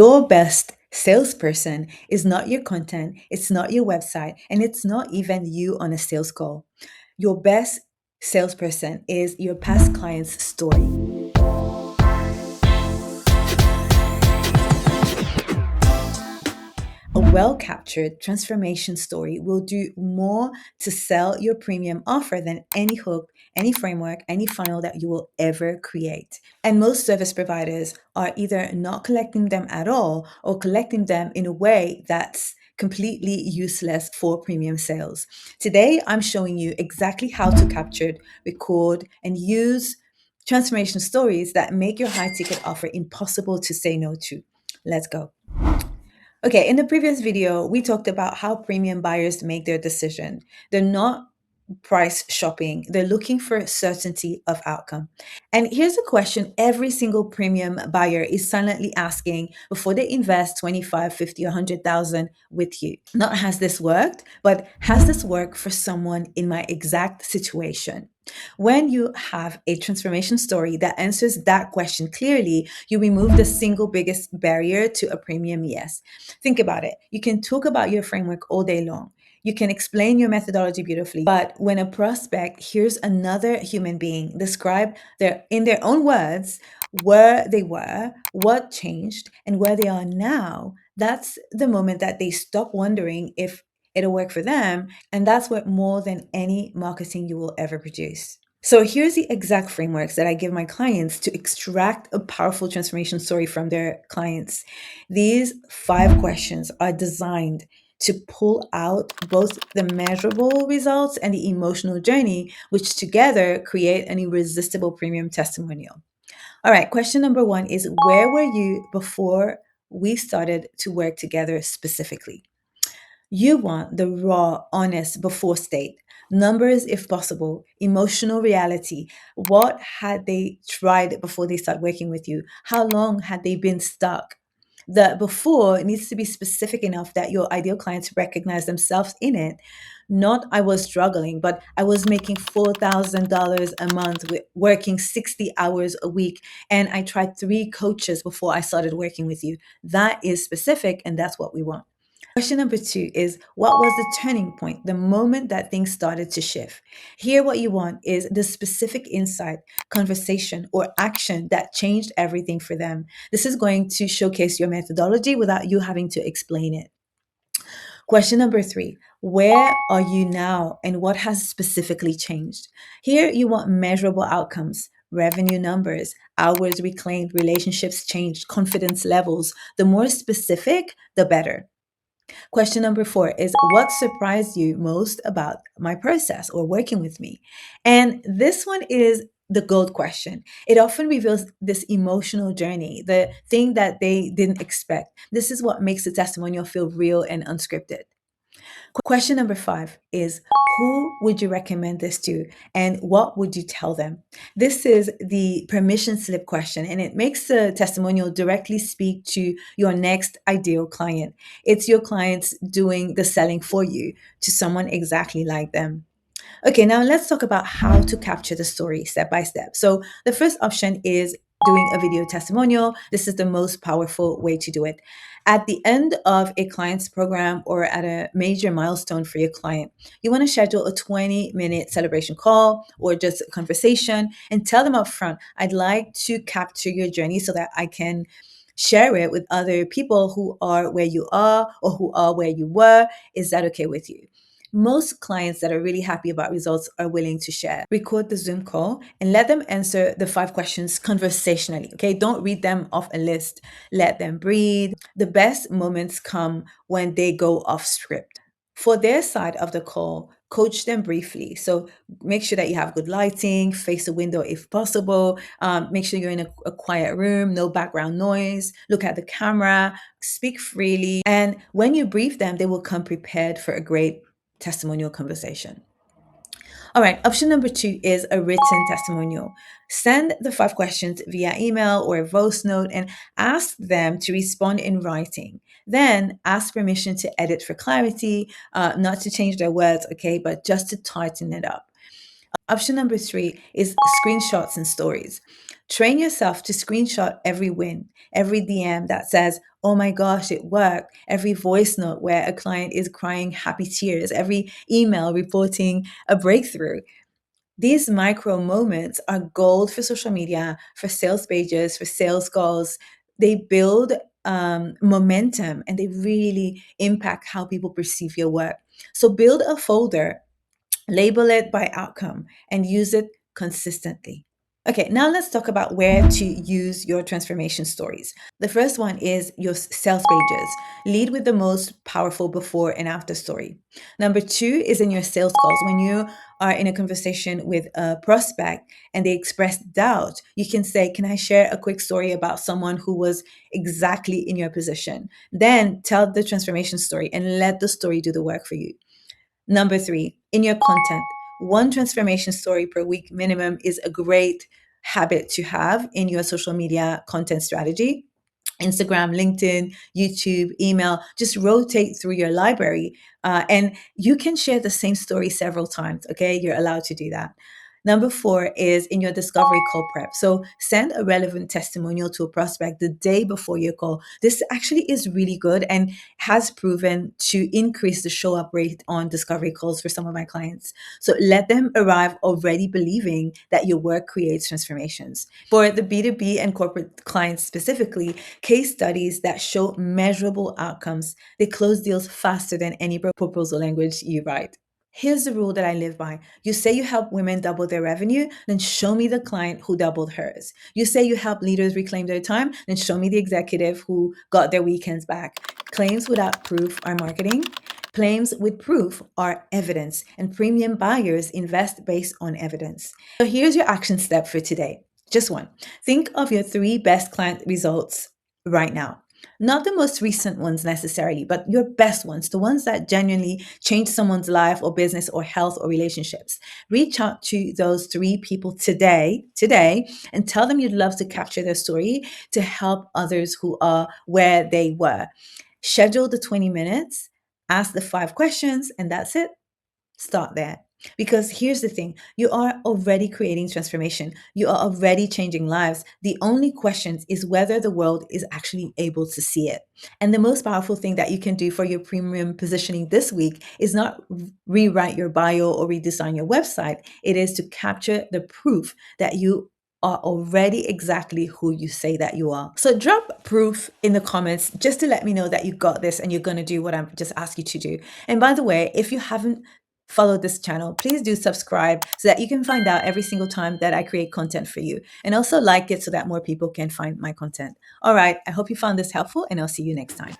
Your best salesperson is not your content, it's not your website, and it's not even you on a sales call. Your best salesperson is your past client's story. A well captured transformation story will do more to sell your premium offer than any hook, any framework, any funnel that you will ever create. And most service providers are either not collecting them at all or collecting them in a way that's completely useless for premium sales. Today, I'm showing you exactly how to capture, record, and use transformation stories that make your high ticket offer impossible to say no to. Let's go. Okay, in the previous video, we talked about how premium buyers make their decision. They're not price shopping, they're looking for certainty of outcome. And here's a question every single premium buyer is silently asking before they invest 25, 50, 100,000 with you. Not has this worked, but has this worked for someone in my exact situation? When you have a transformation story that answers that question clearly, you remove the single biggest barrier to a premium yes. Think about it. You can talk about your framework all day long. You can explain your methodology beautifully, but when a prospect hears another human being describe in their own words where they were, what changed, and where they are now, that's the moment that they stop wondering if it'll work for them. And that's what more than any marketing you will ever produce. So here's the exact frameworks that I give my clients to extract a powerful transformation story from their clients. These 5 questions are designed to pull out both the measurable results and the emotional journey, which together create an irresistible premium testimonial. All right, question number 1 is, where were you before we started to work together specifically? You want the raw, honest before state, numbers if possible, emotional reality. What had they tried before they start working with you? How long had they been stuck? The before needs to be specific enough that your ideal clients recognize themselves in it. Not I was struggling, but I was making $4,000 a month with working 60 hours a week. And I tried 3 coaches before I started working with you. That is specific, and that's what we want. Question number 2 is, what was the turning point, the moment that things started to shift? Here, what you want is the specific insight, conversation, or action that changed everything for them. This is going to showcase your methodology without you having to explain it. Question number 3, where are you now and what has specifically changed? Here, you want measurable outcomes. Revenue numbers, hours reclaimed, relationships changed, confidence levels. The more specific, the better. Question number 4 is, what surprised you most about my process or working with me? And this one is the gold question. It often reveals this emotional journey, the thing that they didn't expect. This is what makes the testimonial feel real and unscripted. Question number 5 is, who would you recommend this to and what would you tell them? This is the permission slip question, and it makes the testimonial directly speak to your next ideal client. It's your clients doing the selling for you to someone exactly like them. Okay, now let's talk about how to capture the story step by step. So the first option is doing a video testimonial. This is the most powerful way to do it. At the end of a client's program or at a major milestone for your client, you want to schedule a 20-minute celebration call or just a conversation and tell them up front, I'd like to capture your journey so that I can share it with other people who are where you are or who are where you were. Is that okay with you? Most clients that are really happy about results are willing to share. Record the Zoom call and let them answer the 5 questions conversationally. Okay, don't read them off a list. Let them breathe. The best moments come when they go off script. For their side of the call, coach them briefly. So make sure that you have good lighting, face a window if possible. Make sure you're in a quiet room, no background noise. Look at the camera, speak freely. And when you brief them, they will come prepared for a great testimonial conversation. All right, option number 2 is a written testimonial. Send the 5 questions via email or a voice note and ask them to respond in writing. Then ask permission to edit for clarity, not to change their words, okay, but just to tighten it up. Option number 3 is screenshots and stories. Train yourself to screenshot every win, every DM that says, oh my gosh, it worked, every voice note where a client is crying happy tears, every email reporting a breakthrough. These micro moments are gold for social media, for sales pages, for sales calls. They build momentum and they really impact how people perceive your work. So build a folder, label it by outcome, and use it consistently. Okay, now let's talk about where to use your transformation stories. The first one is your sales pages. Lead with the most powerful before and after story. Number 2 is in your sales calls. When you are in a conversation with a prospect and they express doubt, you can say, can I share a quick story about someone who was exactly in your position? Then tell the transformation story and let the story do the work for you. Number 3, in your content, one transformation story per week minimum is a great habit to have in your social media content strategy. Instagram, LinkedIn, YouTube, email, just rotate through your library. And you can share the same story several times, okay? You're allowed to do that. Number 4 is in your discovery call prep. So send a relevant testimonial to a prospect the day before your call. This actually is really good and has proven to increase the show up rate on discovery calls for some of my clients. So let them arrive already believing that your work creates transformations. For the B2B and corporate clients specifically, case studies that show measurable outcomes, they close deals faster than any proposal language you write. Here's the rule that I live by. You say you help women double their revenue, then show me the client who doubled hers. You say you help leaders reclaim their time, then show me the executive who got their weekends back. Claims without proof are marketing. Claims with proof are evidence, and premium buyers invest based on evidence. So here's your action step for today. Just one. Think of your 3 best client results right now. Not the most recent ones necessarily, but your best ones, the ones that genuinely change someone's life or business or health or relationships. Reach out to those 3 people today, and tell them you'd love to capture their story to help others who are where they were. Schedule the 20 minutes, ask the 5 questions, and that's it. Start there. Because here's the thing, you are already creating transformation. You are already changing lives. The only question is whether the world is actually able to see it. And the most powerful thing that you can do for your premium positioning this week is not rewrite your bio or redesign your website. It is to capture the proof that you are already exactly who you say that you are. So drop proof in the comments just to let me know that you got this and you're going to do what I'm just asked you to do. And by the way, if you haven't follow this channel, please do subscribe so that you can find out every single time that I create content for you. And also like it so that more people can find my content. All right, I hope you found this helpful and I'll see you next time.